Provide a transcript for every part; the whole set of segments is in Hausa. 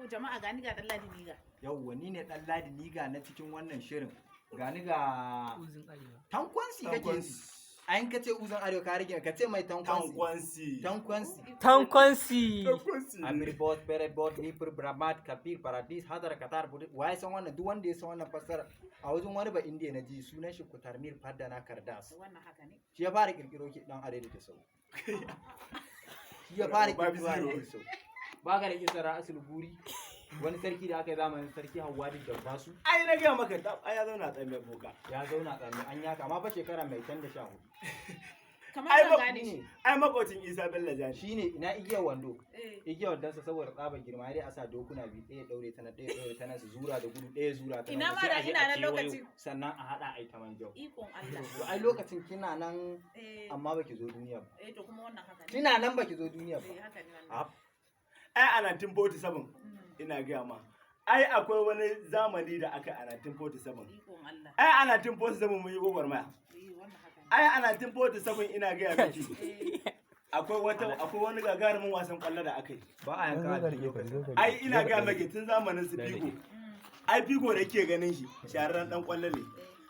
jama'a gani ga dan ladi niga. Yawwa ni ne dan ladi niga na cikin wannan shirin. Gani ga Uzun Arewa. tankwansi kake ji. Ayin kace uzun arewa ka rage ka ce mai tankwansi. Tankwansi. Amir bot pere bot nipur bramat kabir paradis hadar katar budi wai san wannan duk wanda ya san wannan fassara a wajen wani ba indiya na ji sunan shi kutarmir faddana kardas. Wannan haka ne. Shi ya fara kirkiro ki dan arewa da sau. Shi ya fara kirkiro da sau. Ba ga da kisar asul guri wani sarki da aka yi zamanin sarki Hawwadi da basu. Ai na ga maka ai ya zauna tsaye boka. Ya zauna tsaye an yaka amma fa shekara mai 10 Kamar ka gane shi. Ai makocin Isa Bello Jani. Shine ina igiyar wando. Igiyar dansa saboda tsaban girma dai a sa dokuna biyu ɗaya daure ta na ɗaya daure ta na su zura da gudu ɗaya zura ta Ina ma da ina nan lokacin. Sannan a hada ai ta manjau. Ikon Allah. To ai lokacin kina nan amma baki zo duniya ba. To kuma wannan haka ne. Kina nan baki zo duniya ba. Haka ne wannan. Ai a 1947 ina gaya ma. Ai akwai wani zamani da aka a 1947. Ikon Allah. Ai a 1947 mun yi gwagwarmaya. Wannan haka ne. Ai a 1947 ina gaya miki. Akwai wani gagarumin wasan kwallo da aka yi. Ba a yanka da lokacin. Ai ina gaya miki tun zamanin su Figo. Ai Figo da ke ganin shi shahararren dan kwallo ne.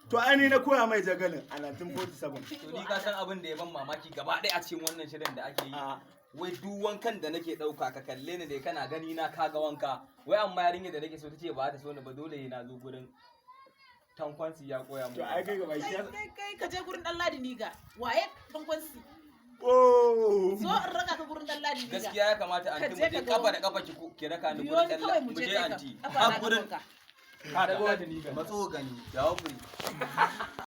To ai ni na koya mai jagalin a 1947. To ni ka san abin da ya ban mamaki gaba ɗaya a cikin wannan shirin da ake yi. Wai duk wankan da nake ɗauka ka kalle ni da kana gani na kaga wanka. Wai amma yarinya da nake so ta ce ba ta so ni ba dole na zo gurin tankwansi ya koya mu. To ai kai gaba shi. Kai ka je gurin dan ladi niga. Waye tankwansi? Oh. So in raka ka gurin dan ladi niga. Gaskiya ya kamata anti mu je kafa da kafa ki raka ni gurin dan ladi. Mu je anti. Har gurin. Ka dago da niga. Matso gani. Jawo